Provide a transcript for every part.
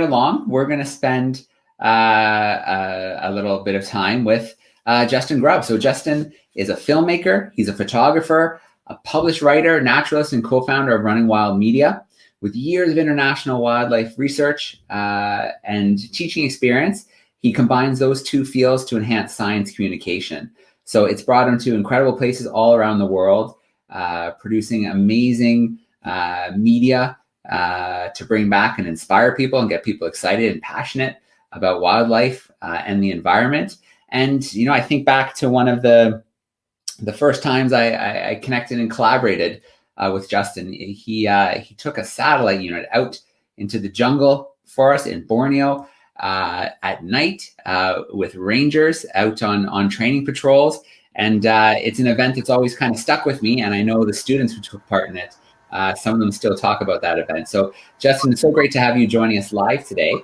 along, we're going to spend a little bit of time with Justin Grubb. So Justin is a filmmaker. He's a photographer, a published writer, naturalist, and co-founder of Running Wild Media. With years of international wildlife research and teaching experience, he combines those two fields to enhance science communication. So it's brought him to incredible places all around the world, producing amazing media to bring back and inspire people and get people excited and passionate about wildlife and the environment. And, I think back to one of the first times I connected and collaborated with Justin. He took a satellite unit out into the jungle for us in Borneo at night with rangers out on training patrols. And it's an event that's always kind of stuck with me. And I know the students who took part in it, some of them still talk about that event. So Justin, it's so great to have you joining us live today.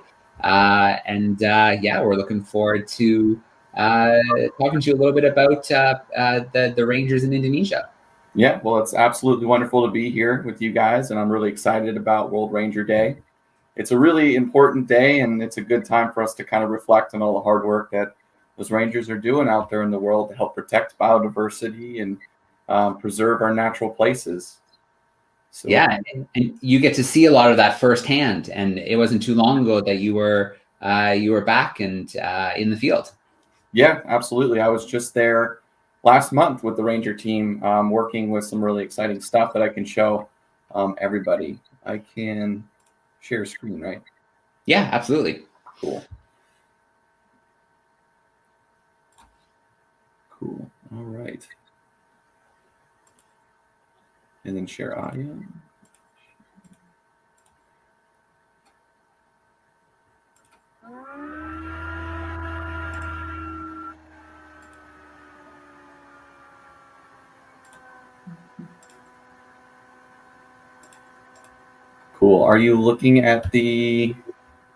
We're looking forward to talking to you a little bit about the rangers in Indonesia. Yeah, well, it's absolutely wonderful to be here with you guys, and I'm really excited about World Ranger Day. It's a really important day, and it's a good time for us to kind of reflect on all the hard work that those rangers are doing out there in the world to help protect biodiversity and preserve our natural places. So, yeah, and you get to see a lot of that firsthand, and it wasn't too long ago that you were back and in the field. Yeah, absolutely. I was just there last month with the Ranger team, working with some really exciting stuff that I can show everybody. I can share screen, right? Yeah, absolutely. Cool. All right. And then share audio. Cool. Are you looking at the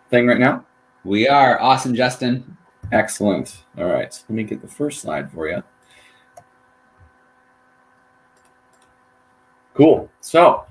thing right now? We are. Awesome, Justin. Excellent. All right. Let me get the first slide for you. Cool. So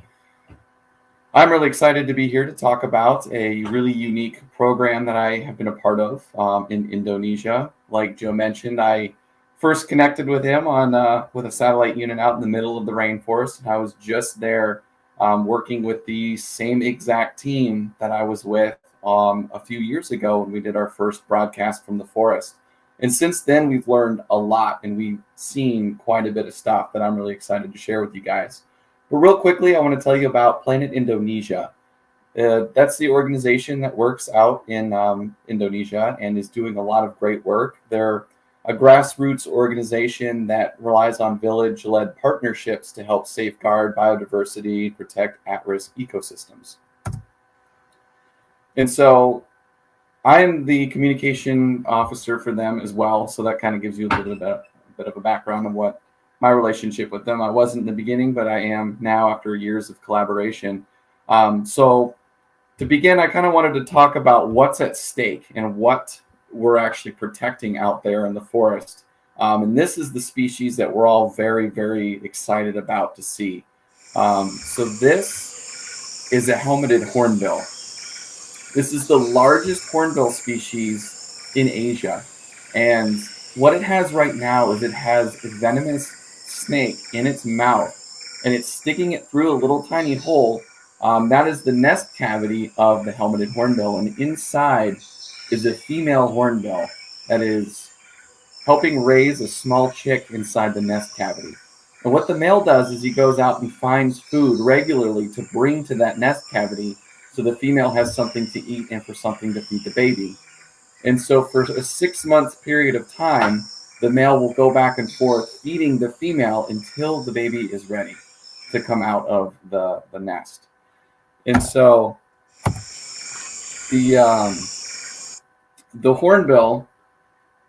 I'm really excited to be here to talk about a really unique program that I have been a part of in Indonesia. Like Joe mentioned, I first connected with him on with a satellite unit out in the middle of the rainforest. And I was just there working with the same exact team that I was with a few years ago when we did our first broadcast from the forest. And since then, we've learned a lot and we've seen quite a bit of stuff that I'm really excited to share with you guys. But real quickly, I want to tell you about Planet Indonesia. That's the organization that works out in Indonesia and is doing a lot of great work. They're a grassroots organization that relies on village-led partnerships to help safeguard biodiversity, protect at-risk ecosystems. And so I'm the communication officer for them as well. So that kind of gives you a bit of a background of what my relationship with them. I wasn't in the beginning, but I am now after years of collaboration. So to begin, I kind of wanted to talk about what's at stake and what we're actually protecting out there in the forest. And this is the species that we're all very, very excited about to see. So this is a helmeted hornbill. This is the largest hornbill species in Asia. And what it has right now is it has a venomous snake in its mouth, and it's sticking it through a little tiny hole. That is the nest cavity of the helmeted hornbill, and inside is a female hornbill that is helping raise a small chick inside the nest cavity. And what the male does is he goes out and finds food regularly to bring to that nest cavity so the female has something to eat and for something to feed the baby. And so for a 6-month period of time, the male will go back and forth feeding the female until the baby is ready to come out of the nest. And so the hornbill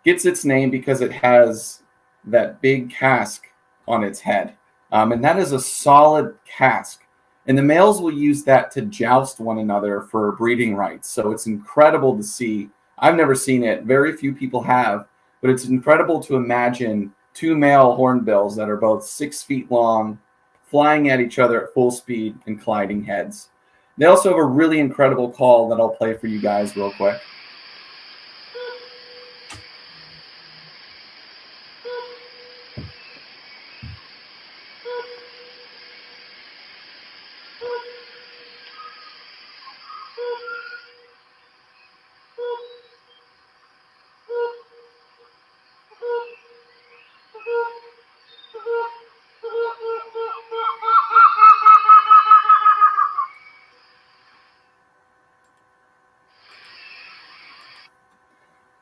gets its name because it has that big casque on its head. And that is a solid casque. And the males will use that to joust one another for breeding rights. So it's incredible to see. I've never seen it. Very few people have. But it's incredible to imagine 2 male hornbills that are both 6 feet long, flying at each other at full speed and colliding heads. They also have a really incredible call that I'll play for you guys real quick.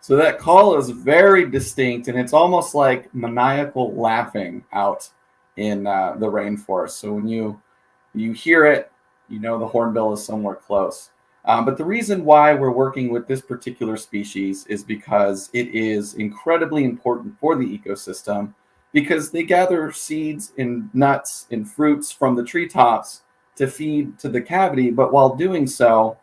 So that call is very distinct, and it's almost like maniacal laughing out in the rainforest. So when you hear it, you know the hornbill is somewhere close. But the reason why we're working with this particular species is because it is incredibly important for the ecosystem, because they gather seeds and nuts and fruits from the treetops to feed to the cavity. But while doing so,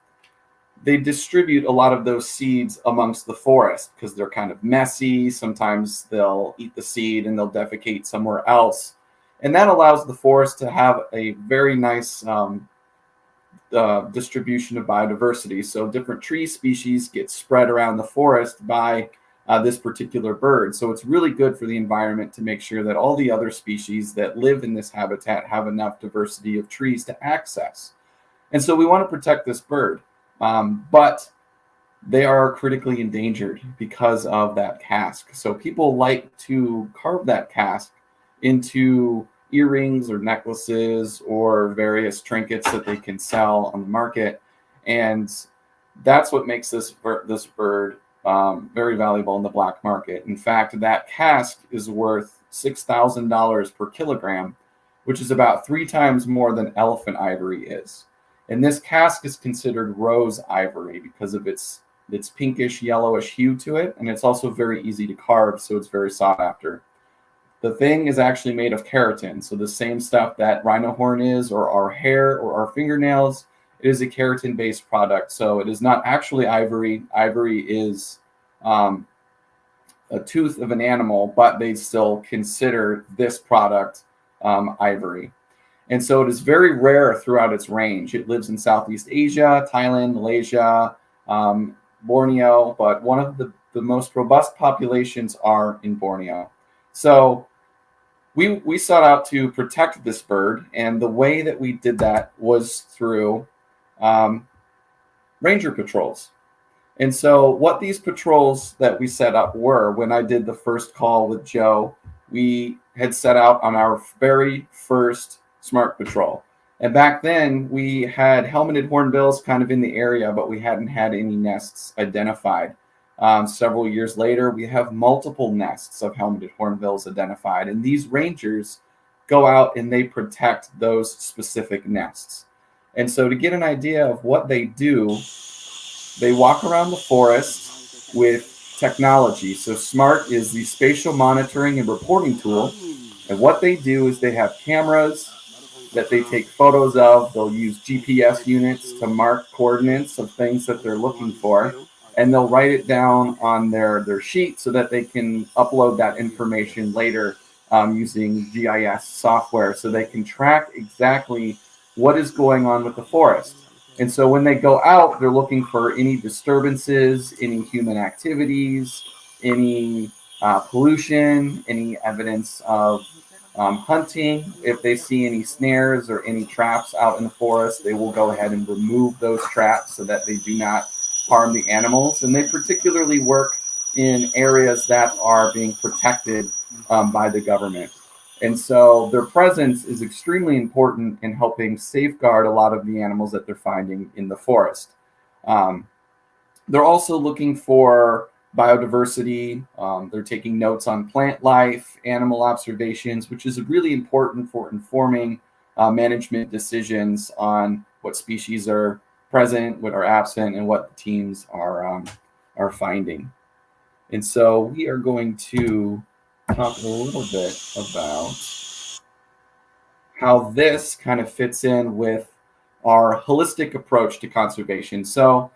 they distribute a lot of those seeds amongst the forest because they're kind of messy. Sometimes they'll eat the seed and they'll defecate somewhere else. And that allows the forest to have a very nice distribution of biodiversity. So different tree species get spread around the forest by this particular bird. So it's really good for the environment to make sure that all the other species that live in this habitat have enough diversity of trees to access. And so we want to protect this bird. But they are critically endangered because of that casque. So people like to carve that casque into earrings or necklaces or various trinkets that they can sell on the market. And that's what makes this bird very valuable in the black market. In fact, that casque is worth $6,000 per kilogram, which is about 3 times more than elephant ivory is. And this casque is considered rose ivory because of its pinkish yellowish hue to it, and it's also very easy to carve, so it's very sought after. The thing is actually made of keratin, so the same stuff that rhino horn is, or our hair, or our fingernails. It is a keratin-based product, so it is not actually ivory. Ivory is a tooth of an animal, but they still consider this product ivory. And so it is very rare throughout its range. It lives in Southeast Asia, Thailand, Malaysia, Borneo, but one of the most robust populations are in Borneo. So we sought out to protect this bird, and the way that we did that was through ranger patrols. And so what these patrols that we set up were, when I did the first call with Joe, we had set out on our very first Smart Patrol. And back then we had helmeted hornbills kind of in the area, but we hadn't had any nests identified. Several years later, we have multiple nests of helmeted hornbills identified. And these rangers go out and they protect those specific nests. And so to get an idea of what they do, they walk around the forest with technology. So SMART is the spatial monitoring and reporting tool. And what they do is they have cameras that they take photos of. They'll use GPS units to mark coordinates of things that they're looking for, and they'll write it down on their sheet so that they can upload that information later using GIS software, so they can track exactly what is going on with the forest. And so when they go out, they're looking for any disturbances, any human activities, any pollution, any evidence of hunting. If they see any snares or any traps out in the forest, they will go ahead and remove those traps so that they do not harm the animals. And they particularly work in areas that are being protected by the government. And so their presence is extremely important in helping safeguard a lot of the animals that they're finding in the forest. They're also looking for biodiversity. They're taking notes on plant life, animal observations, which is really important for informing management decisions on what species are present, what are absent, and what the teams are finding. And so we are going to talk a little bit about how this kind of fits in with our holistic approach to conservation. So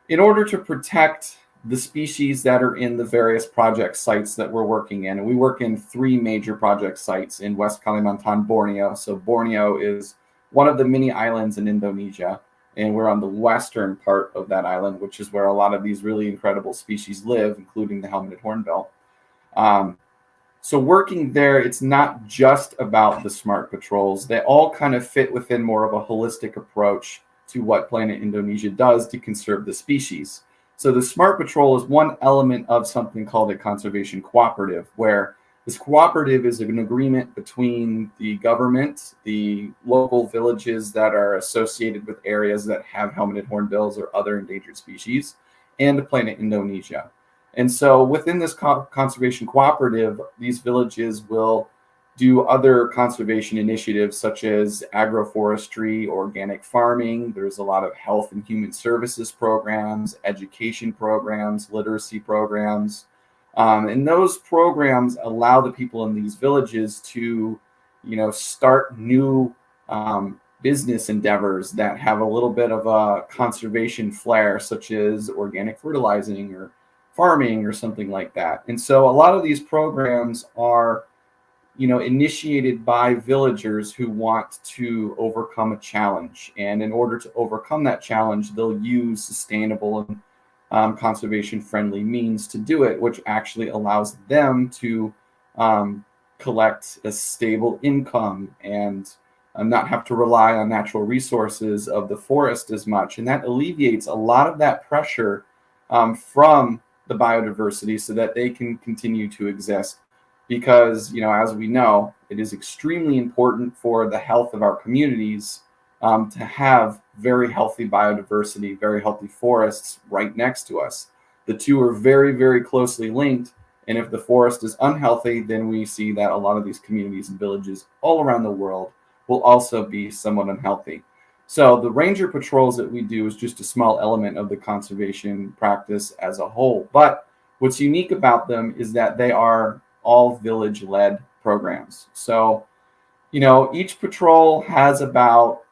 in order to protect the species that are in the various project sites that we're working in, and we work in 3 major project sites in West Kalimantan, Borneo. So Borneo is one of the many islands in Indonesia, and we're on the western part of that island, which is where a lot of these really incredible species live, including the helmeted hornbill. So working there, it's not just about the smart patrols. They all kind of fit within more of a holistic approach to what Planet Indonesia does to conserve the species. So the smart patrol is one element of something called a conservation cooperative, where this cooperative is an agreement between the government, the local villages that are associated with areas that have helmeted hornbills or other endangered species, and Planet Indonesia. And so within this conservation cooperative, these villages will do other conservation initiatives such as agroforestry, organic farming. There's a lot of health and human services programs, education programs, literacy programs. And those programs allow the people in these villages to, start new business endeavors that have a little bit of a conservation flair, such as organic fertilizing or farming or something like that. And so a lot of these programs are, initiated by villagers who want to overcome a challenge. And in order to overcome that challenge, they'll use sustainable and conservation-friendly means to do it, which actually allows them to collect a stable income and not have to rely on natural resources of the forest as much. And that alleviates a lot of that pressure from the biodiversity so that they can continue to exist. Because, as we know, it is extremely important for the health of our communities to have very healthy biodiversity, very healthy forests right next to us. The two are very, very closely linked. And if the forest is unhealthy, then we see that a lot of these communities and villages all around the world will also be somewhat unhealthy. So the ranger patrols that we do is just a small element of the conservation practice as a whole. But what's unique about them is that they are all village-led programs. So, each patrol has about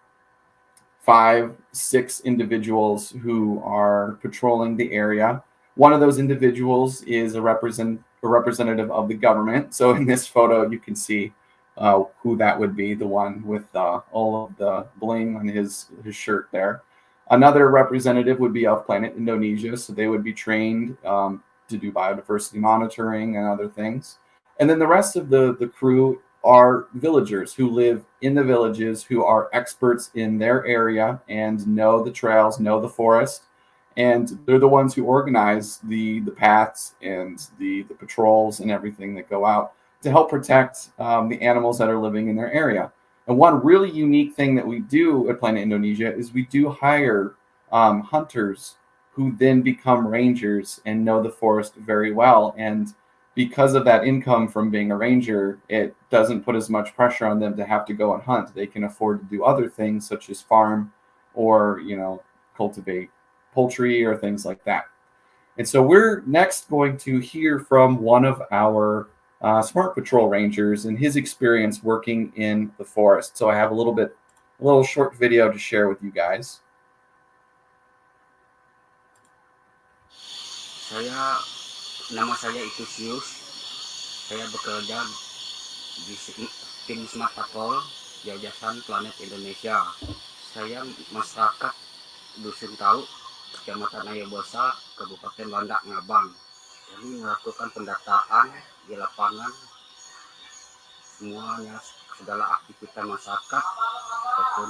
5-6 individuals who are patrolling the area. One of those individuals is a representative of the government. So in this photo, you can see who that would be, the one with all of the bling on his shirt there. Another representative would be of Planet Indonesia, so they would be trained to do biodiversity monitoring and other things. And then the rest of the crew are villagers who live in the villages, who are experts in their area and know the trails, know the forest. And they're the ones who organize the paths and the patrols and everything that go out to help protect the animals that are living in their area. And one really unique thing that we do at Planet Indonesia is we do hire hunters who then become rangers and know the forest very well. And because of that income from being a ranger, it doesn't put as much pressure on them to have to go and hunt. They can afford to do other things such as farm or, cultivate poultry or things like that. And so we're next going to hear from one of our Smart Patrol Rangers and his experience working in the forest. So I have a little short video to share with you guys. Nama saya Itusius. Saya bekerja di tim Smart Patrol Yayasan Planet Indonesia. Saya masyarakat Dusun Tahu, Kecamatan Ayabosa, Kabupaten Landak, Ngabang. Kami melakukan pendataan di lapangan semuanya, segala aktivitas masyarakat ataupun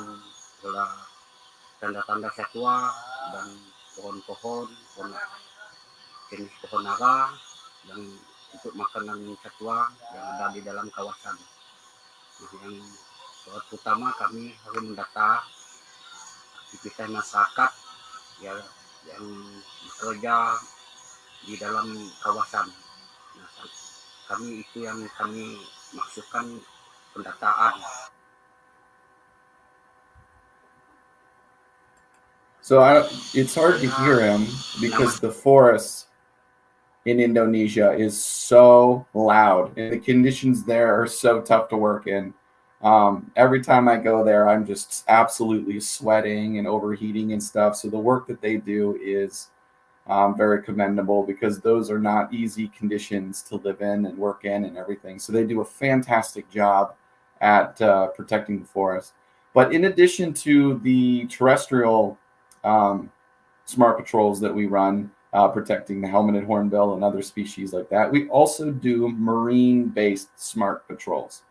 segala tanda-tanda satwa dan pohon-pohon, jenis pohon naga dan untuk makanan satwa yang ada di dalam kawasan. Yang pertama kami harus mendata aktivitas masyarakat yang bekerja di dalam kawasan. Kami itu yang kami maksudkan pendataan. So it's hard to hear him because the forest in Indonesia is so loud and the conditions there are so tough to work in. Every time I go there, I'm just absolutely sweating and overheating and stuff. So the work that they do is very commendable because those are not easy conditions to live in and work in and everything. So they do a fantastic job at protecting the forest. But in addition to the terrestrial smart patrols that we run, protecting the helmeted hornbill and other species like that, we also do marine-based smart patrols.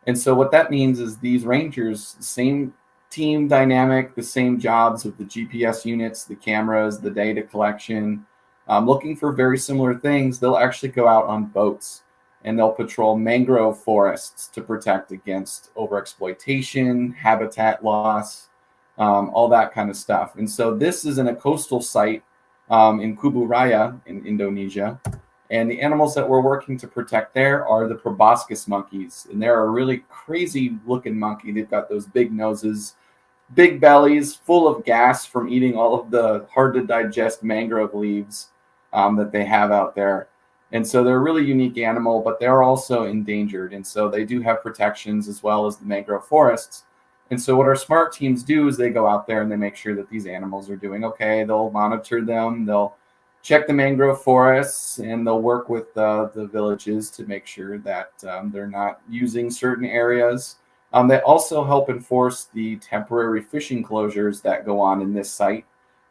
And so what that means is these rangers, same team dynamic, the same jobs with the GPS units, the cameras, the data collection, looking for very similar things. They'll actually go out on boats and they'll patrol mangrove forests to protect against overexploitation, habitat loss, all that kind of stuff. And so this is in a coastal site in Kubu Raya in Indonesia. And the animals that we're working to protect there are the proboscis monkeys. And they're a really crazy looking monkey. They've got those big noses, big bellies, full of gas from eating all of the hard to digest mangrove leaves that they have out there. And so they're a really unique animal, but they're also endangered. And so they do have protections as well as the mangrove forests. And so what our smart teams do is they go out there and they make sure that these animals are doing okay. They'll monitor them. They'll check the mangrove forests, and they'll work with the villages to make sure that they're not using certain areas. They also help enforce the temporary fishing closures that go on in this site,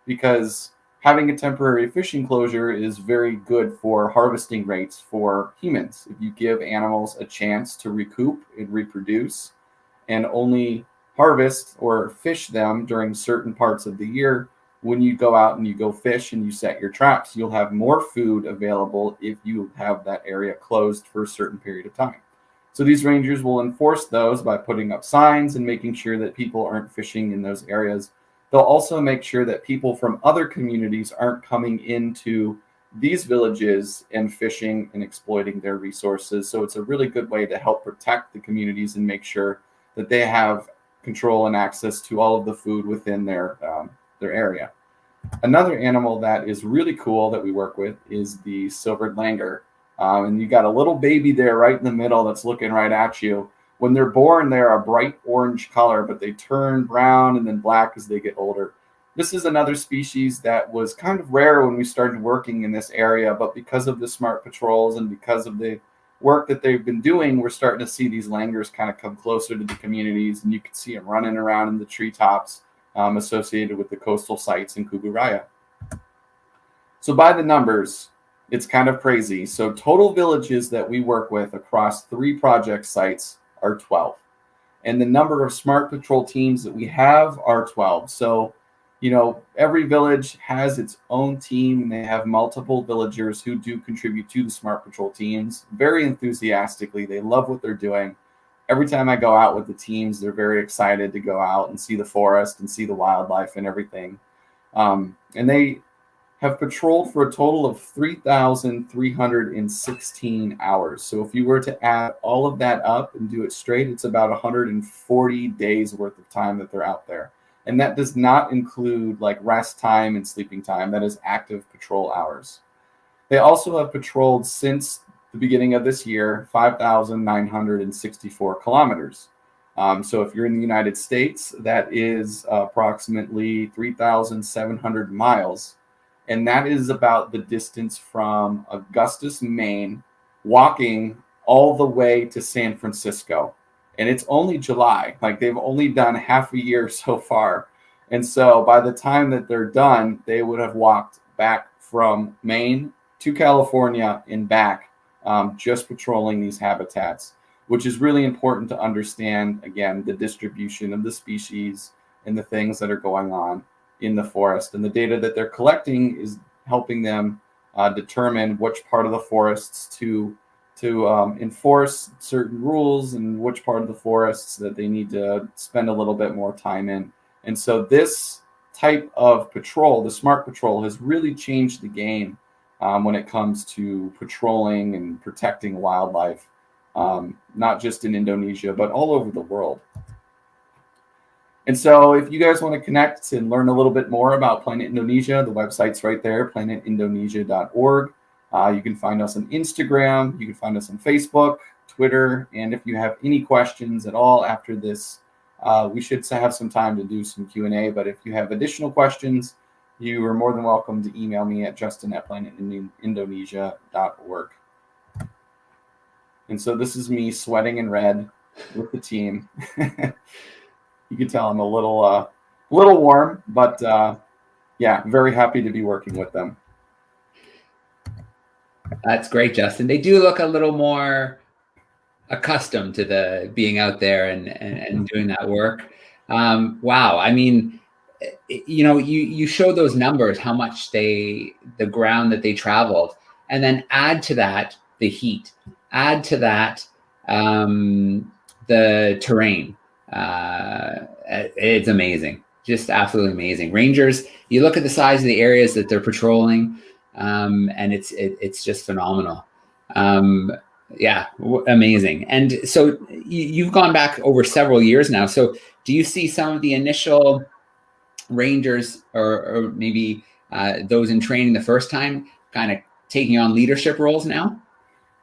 because having a temporary fishing closure is very good for harvesting rates for humans. If you give animals a chance to recoup and reproduce and only harvest or fish them during certain parts of the year, when you go out and you go fish and you set your traps, you'll have more food available if you have that area closed for a certain period of time. So these rangers will enforce those by putting up signs and making sure that people aren't fishing in those areas. They'll also make sure that people from other communities aren't coming into these villages and fishing and exploiting their resources. So it's a really good way to help protect the communities and make sure that they have control and access to all of the food within their area. Another animal that is really cool that we work with is the silvered langur. And you got a little baby there right in the middle that's looking right at you. When they're born, they're a bright orange color, but they turn brown and then black as they get older. This is another species that was kind of rare when we started working in this area, but because of the smart patrols and because of the work that they've been doing, we're starting to see these langurs kind of come closer to the communities, and you can see them running around in the treetops associated with the coastal sites in Kubu Raya. So by the numbers, it's kind of crazy. So total villages that we work with across 3 project sites are 12. And the number of smart patrol teams that we have are 12. So, you know, every village has its own team, and they have multiple villagers who do contribute to the smart patrol teams very enthusiastically. They love what they're doing. Every time I go out with the teams, they're very excited to go out and see the forest and see the wildlife and everything. And they have patrolled for a total of 3,316 hours. So if you were to add all of that up and do it straight, it's about 140 days worth of time that they're out there. And that does not include like rest time and sleeping time. That is active patrol hours. They also have patrolled since the beginning of this year 5,964 kilometers. So if you're in the United States, that is approximately 3,700 miles. And that is about the distance from Augustus, Maine, walking all the way to San Francisco. And it's only July. Like, they've only done half a year so far. And so by the time that they're done, they would have walked back from Maine to California and back, just patrolling these habitats, which is really important to understand, again, the distribution of the species and the things that are going on in the forest. And the data that they're collecting is helping them determine which part of the forests to enforce certain rules and which part of the forests that they need to spend a little bit more time in. And so this type of patrol, the smart patrol, has really changed the game when it comes to patrolling and protecting wildlife, not just in Indonesia, but all over the world. And so if you guys want to connect and learn a little bit more about Planet Indonesia, the website's right there, planetindonesia.org. You can find us on Instagram. You can find us on Facebook, Twitter. And if you have any questions at all after this, we should have some time to do some Q&A. But if you have additional questions, you are more than welcome to email me at justin@planetindonesia.org. And so this is me sweating in red with the team. you can tell I'm a little warm, but yeah, very happy to be working with them. That's great, Justin. They do look a little more accustomed to the being out there and doing that work. Wow. I mean, you show those numbers, how much the ground that they traveled, and then add to that the heat, add to that the terrain. It's amazing, just absolutely amazing. Rangers, you look at the size of the areas that they're patrolling, and it's just phenomenal. Yeah, amazing. And so you've gone back over several years now. So do you see some of the initial Rangers or maybe those in training the first time kind of taking on leadership roles now?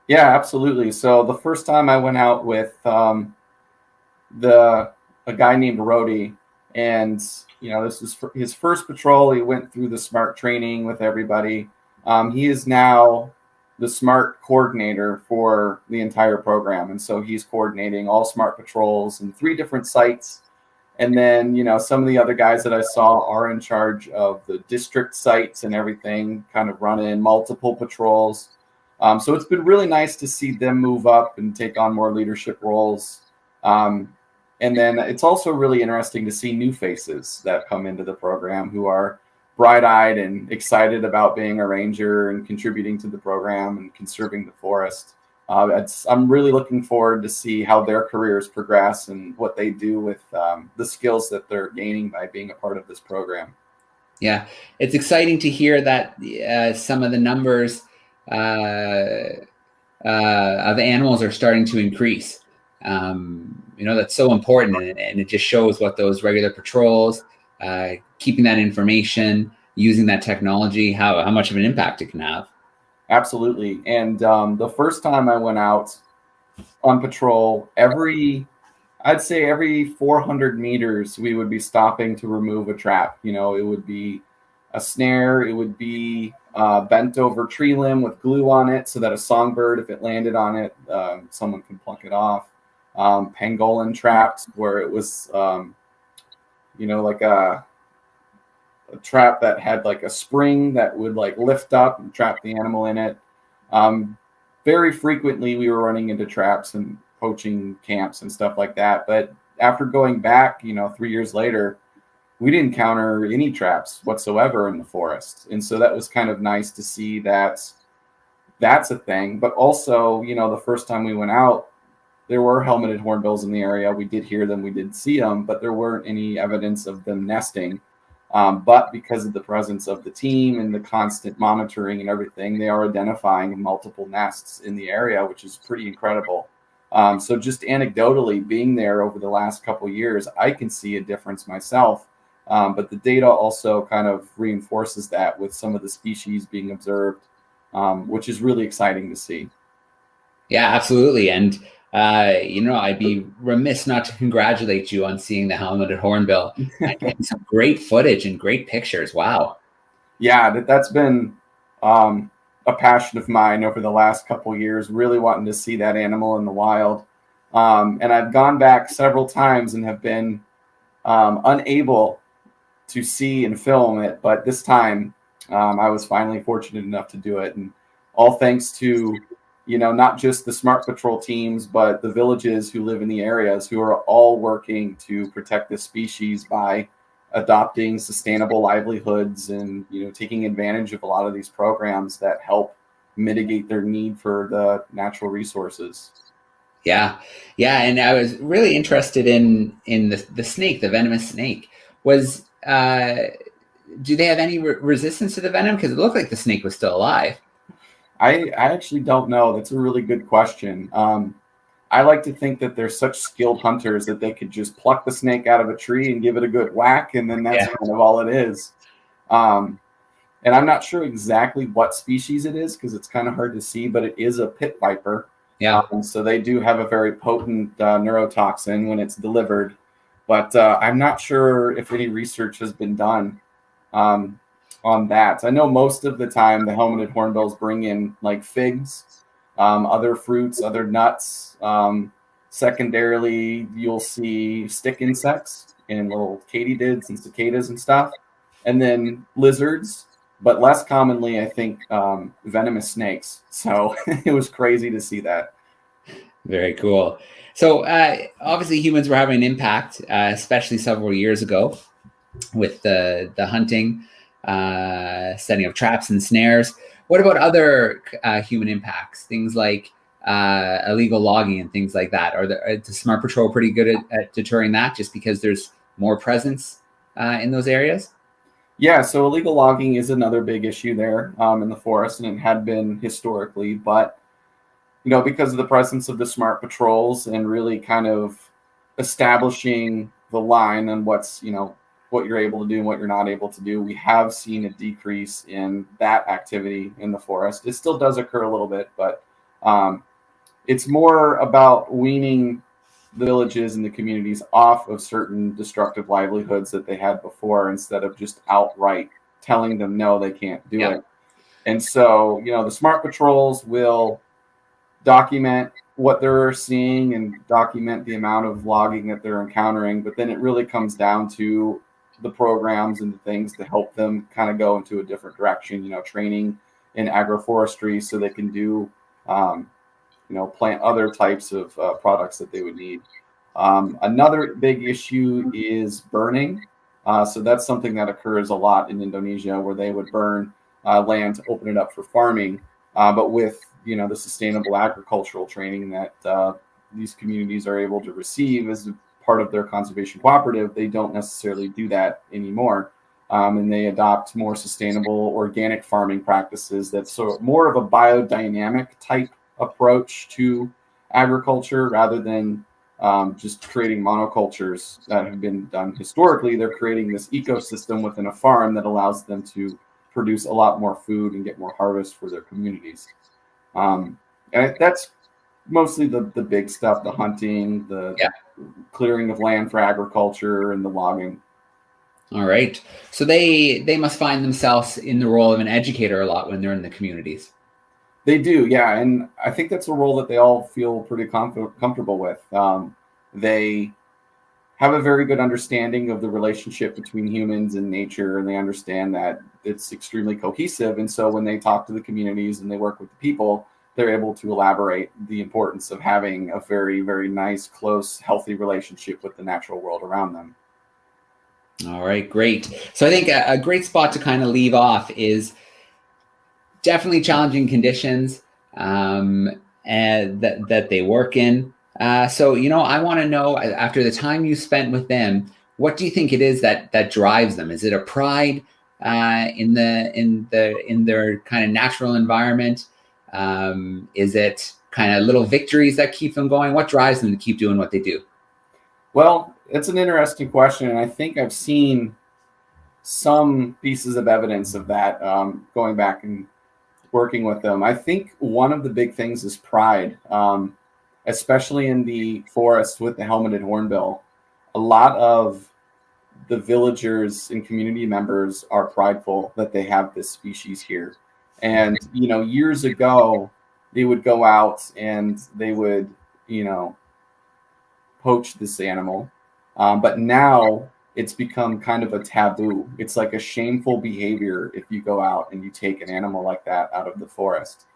Yeah, absolutely. So the first time I went out with a guy named Rody, and this was his first patrol. He went through the SMART training with everybody. He is now the SMART coordinator for the entire program, and so he's coordinating all SMART patrols in 3 different sites. And then, some of the other guys that I saw are in charge of the district sites and everything, kind of running multiple patrols. So it's been really nice to see them move up and take on more leadership roles. And then it's also really interesting to see new faces that come into the program who are bright-eyed and excited about being a ranger and contributing to the program and conserving the forest. I'm really looking forward to see how their careers progress and what they do with the skills that they're gaining by being a part of this program. Yeah, it's exciting to hear that some of the numbers of animals are starting to increase. That's so important, and it just shows what those regular patrols, keeping that information, using that technology, how much of an impact it can have. Absolutely. And the first time I went out on patrol, I'd say every 400 meters, we would be stopping to remove a trap. It would be a snare. It would be bent over tree limb with glue on it so that a songbird, if it landed on it, someone can pluck it off. Pangolin traps where it was, like a trap that had like a spring that would like lift up and trap the animal in it. Very frequently we were running into traps and poaching camps and stuff like that. But after going back, 3 years later, we didn't encounter any traps whatsoever in the forest. And so that was kind of nice to see that that's a thing. But also, the first time we went out, there were helmeted hornbills in the area. We did hear them, we did see them, but there weren't any evidence of them nesting. But because of the presence of the team and the constant monitoring and everything, they are identifying multiple nests in the area, which is pretty incredible. So just anecdotally being there over the last couple of years, I can see a difference myself. But the data also kind of reinforces that with some of the species being observed, which is really exciting to see. Yeah, absolutely. And I'd be remiss not to congratulate you on seeing the helmeted hornbill and getting some great footage and great pictures. Wow. Yeah, that's been a passion of mine over the last couple of years, really wanting to see that animal in the wild. And I've gone back several times and have been unable to see and film it. But this time I was finally fortunate enough to do it. And all thanks to not just the SMART patrol teams, but the villages who live in the areas who are all working to protect this species by adopting sustainable livelihoods and, taking advantage of a lot of these programs that help mitigate their need for the natural resources. Yeah. Yeah. And I was really interested in the snake, the venomous snake. Do they have any resistance to the venom? Because it looked like the snake was still alive. I actually don't know. That's a really good question. I like to think that they're such skilled hunters that they could just pluck the snake out of a tree and give it a good whack, and then that's kind of all it is. And I'm not sure exactly what species it is because it's kind of hard to see, but it is a pit viper. Yeah. So they do have a very potent neurotoxin when it's delivered, but I'm not sure if any research has been done on that. I know most of the time the helmeted hornbills bring in like figs, other fruits, other nuts. Secondarily, you'll see stick insects. and little katydids and cicadas and stuff, and then lizards, but less commonly, I think, venomous snakes. So it was crazy to see that. Very cool. So obviously humans were having an impact, especially several years ago with the hunting, setting of traps and snares. What about other human impacts? Things like illegal logging and things like that. Are the Smart Patrol pretty good at deterring that just because there's more presence in those areas? Yeah, so illegal logging is another big issue there in the forest, and it had been historically. But because of the presence of the smart patrols and really kind of establishing the line on what you're able to do and what you're not able to do, we have seen a decrease in that activity in the forest. It still does occur a little bit, but it's more about weaning the villages and the communities off of certain destructive livelihoods that they had before, instead of just outright telling them no, they can't do it. And so, the smart patrols will document what they're seeing and document the amount of logging that they're encountering, but then it really comes down to the programs and the things to help them kind of go into a different direction, training in agroforestry so they can do plant other types of products that they would need. Another big issue is burning. So that's something that occurs a lot in Indonesia, where they would burn land to open it up for farming. But with the sustainable agricultural training that these communities are able to receive as a part of their conservation cooperative, they don't necessarily do that anymore. And they adopt more sustainable organic farming practices that's sort of more of a biodynamic type approach to agriculture, rather than just creating monocultures that have been done historically. They're creating this ecosystem within a farm that allows them to produce a lot more food and get more harvest for their communities. And that's mostly the big stuff: the hunting, the clearing of land for agriculture, and the logging. All right. So they must find themselves in the role of an educator a lot when they're in the communities. They do, yeah, and I think that's a role that they all feel pretty comfortable with. They have a very good understanding of the relationship between humans and nature, and they understand that it's extremely cohesive. And so when they talk to the communities and they work with the people, they're able to elaborate the importance of having a very, very nice, close, healthy relationship with the natural world around them. All right, great. So I think a great spot to kind of leave off is definitely challenging conditions and that they work in. So I want to know, after the time you spent with them, what do you think it is that drives them? Is it a pride in their kind of natural environment? Is it kind of little victories that keep them going? What drives them to keep doing what they do? Well, it's an interesting question, and I think I've seen some pieces of evidence of that going back and working with them. I think one of the big things is pride, especially in the forest with the helmeted hornbill. A lot of the villagers and community members are prideful that they have this species here. And, years ago, they would go out and they would, poach this animal. But now it's become kind of a taboo. It's like a shameful behavior if you go out and you take an animal like that out of the forest.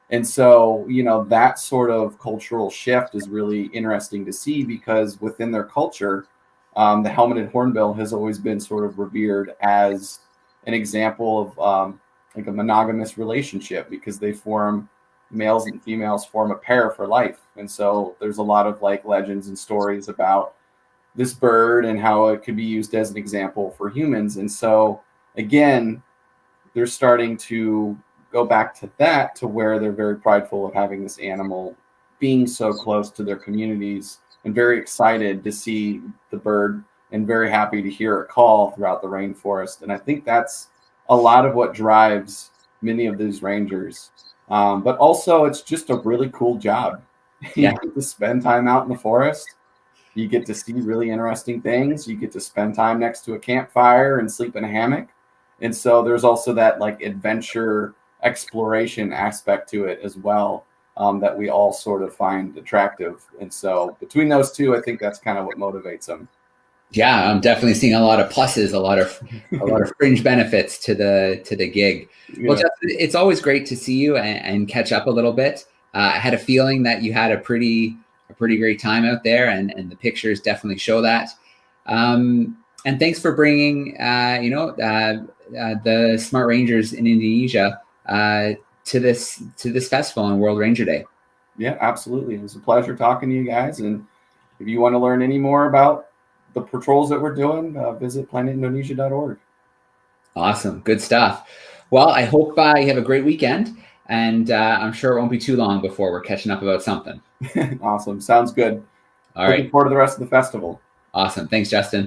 And so, that sort of cultural shift is really interesting to see, because within their culture, the helmeted hornbill has always been sort of revered as an example of like a monogamous relationship, because males and females form a pair for life. And so there's a lot of like legends and stories about this bird and how it could be used as an example for humans. And so again, they're starting to go back to that, to where they're very prideful of having this animal being so close to their communities, and very excited to see the bird and very happy to hear it call throughout the rainforest. And I think that's a lot of what drives many of these rangers. But also, it's just a really cool job. You get to spend time out in the forest. You get to see really interesting things. You get to spend time next to a campfire and sleep in a hammock. And so there's also that like adventure exploration aspect to it as well, that we all sort of find attractive. And so between those two, I think that's kind of what motivates them. Yeah, I'm definitely seeing a lot of pluses, a lot of fringe benefits to the gig. Well, Yeah. Justin, it's always great to see you and catch up a little bit. I had a feeling that you had a pretty great time out there, and the pictures definitely show that. And thanks for bringing the Smart Rangers in Indonesia to this festival on World Ranger Day. Yeah, absolutely. It was a pleasure talking to you guys. And if you want to learn any more about the patrols that we're doing, visit planetindonesia.org. Awesome. Good stuff. Well, I hope you have a great weekend, and I'm sure it won't be too long before we're catching up about something. Awesome. Sounds good. All Looking right. forward to the rest of the festival. Awesome. Thanks, Justin.